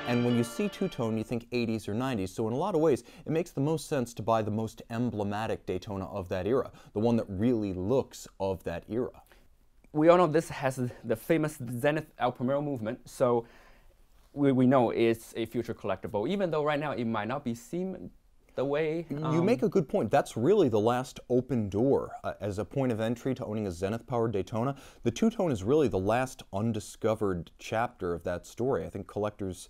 And when you see two-tone, you think 80s or 90s. So in a lot of ways, it makes the most sense to buy the most emblematic Daytona of that era, the one that really looks of that era. We all know this has the famous Zenith El Primero movement, so we know it's a future collectible, even though right now it might not be seen the way. You make a good point. That's really the last open door as a point of entry to owning a Zenith-powered Daytona. The two-tone is really the last undiscovered chapter of that story. I think collectors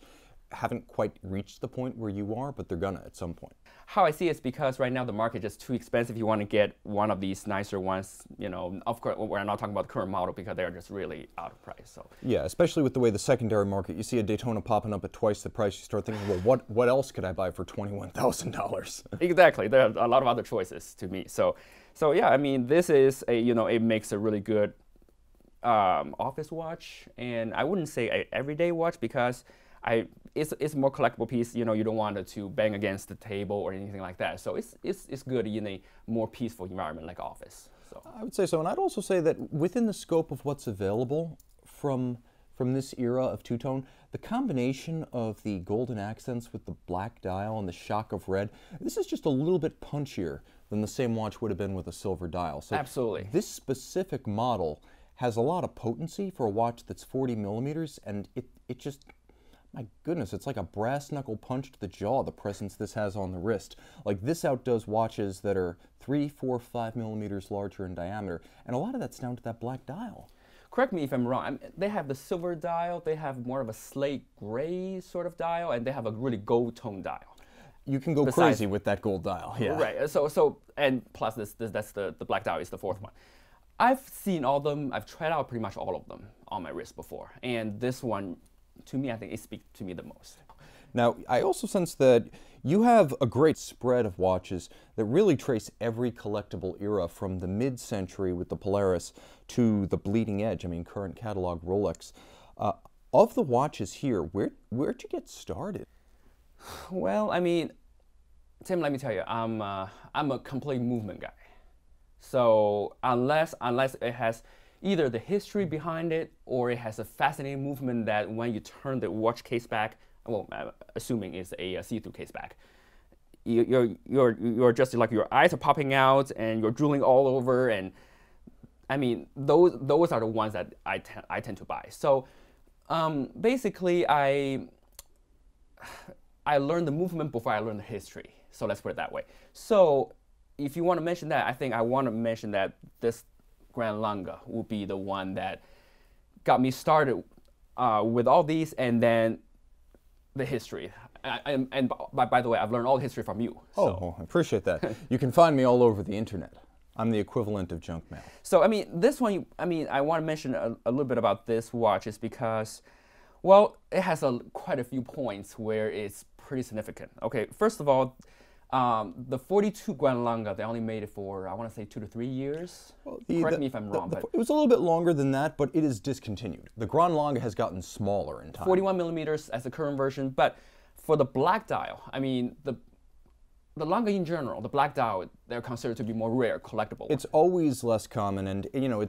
haven't quite reached the point where you are, but they're gonna at some point. How I see it's because right now the market is just too expensive. You want to get one of these nicer ones, you know, of course we're not talking about the current model because they're just really out of price. So yeah, especially with the way the secondary market, you see a Daytona popping up at twice the price, you start thinking, well, what else could I buy for $21,000? Exactly, there are a lot of other choices to me. So yeah, I mean, this is a, you know, it makes a really good office watch, and I wouldn't say an everyday watch because it's a more collectible piece. You know, you don't want it to bang against the table or anything like that. So it's good in a more peaceful environment like office. So I would say so, and I'd also say that within the scope of what's available from this era of two-tone, the combination of the golden accents with the black dial and the shock of red, this is just a little bit punchier than the same watch would have been with a silver dial. So absolutely, this specific model has a lot of potency for a watch that's 40 millimeters, and it just, my goodness, it's like a brass knuckle punch to the jaw, the presence this has on the wrist. Like, this outdoes watches that are 3, 4, 5 millimeters larger in diameter, and a lot of that's down to that black dial. Correct me if I'm wrong, they have the silver dial, they have more of a slate gray sort of dial, and they have a really gold tone dial. You can go crazy with that gold dial, yeah. Right, so and plus that's the black dial is the fourth one. I've seen all of them, I've tried out pretty much all of them on my wrist before, and this one, to me, I think it speaks to me the most. Now, I also sense that you have a great spread of watches that really trace every collectible era from the mid-century with the Polaris to the bleeding edge, I mean, current catalog Rolex. Of the watches here, where'd you get started? Well, I mean, Tim, let me tell you, I'm a complete movement guy. So unless it has either the history behind it or it has a fascinating movement that when you turn the watch case back, well, assuming it's a see-through case back, you're just like your eyes are popping out and you're drooling all over, and I mean those are the ones that I tend to buy. So basically I learned the movement before I learned the history. So let's put it that way. So if you want to mention that, I think I want to mention that this Grand Lange will be the one that got me started with all these, and then the history. And by the way, I've learned all the history from you. So. Oh, well, I appreciate that. You can find me all over the internet. I'm the equivalent of junk mail. So I mean, this one, I want to mention a little bit about this watch is because, well, it has quite a few points where it's pretty significant. Okay, first of all, the 42 Grand Lange, they only made it for, I want to say 2 to 3 years. Well, correct me if I'm wrong. But it was a little bit longer than that, but it is discontinued. The Grand Lange has gotten smaller in time. 41 millimeters as the current version, but for the black dial, I mean, the Lange in general, the black dial, they're considered to be more rare, collectible. It's always less common, and you know,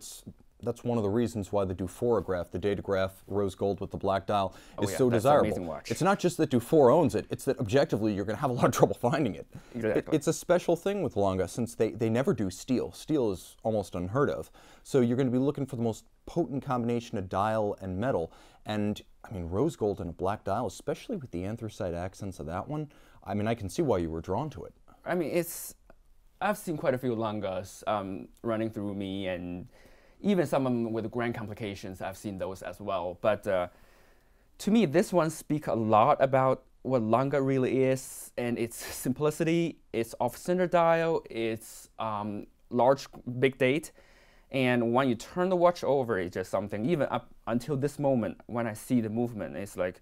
that's one of the reasons why the Dufourograph, the Datejust rose gold with the black dial, is so desirable. An amazing watch. It's not just that Dufour owns it, it's that objectively you're going to have a lot of trouble finding it. Exactly. It's a special thing with Lange since they never do steel. Steel is almost unheard of. So you're going to be looking for the most potent combination of dial and metal. And I mean, rose gold and a black dial, especially with the anthracite accents of that one, I mean, I can see why you were drawn to it. I mean, I've seen quite a few Langes running through me, and even some of them with grand complications, I've seen those as well. But to me, this one speaks a lot about what Lange really is, and its simplicity, its off-center dial, its large, big date. And when you turn the watch over, it's just something, even up until this moment, when I see the movement, it's like,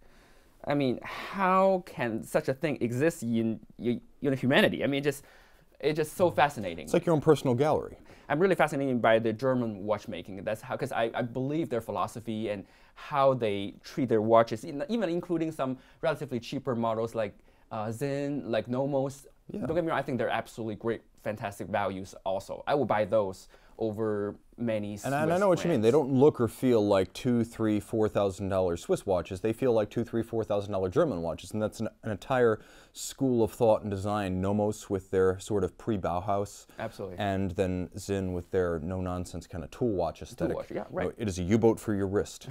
I mean, how can such a thing exist in humanity? I mean, it's just so fascinating. It's like your own personal gallery. I'm really fascinated by the German watchmaking. That's how, because I believe their philosophy and how they treat their watches, even including some relatively cheaper models like Zen, like Nomos. Yeah. Don't get me wrong, I think they're absolutely great, fantastic values also. I will buy those over many Swiss And I know what you mean. They don't look or feel like $2,000, $3,000, $4,000 Swiss watches. They feel like $2,000, $3,000, $4,000 German watches, and that's an entire school of thought and design. Nomos with their sort of pre-Bauhaus, Absolutely. and then Zinn with their no-nonsense kind of tool watch aesthetic. Tool watch, yeah, right. It is a U-boat for your wrist.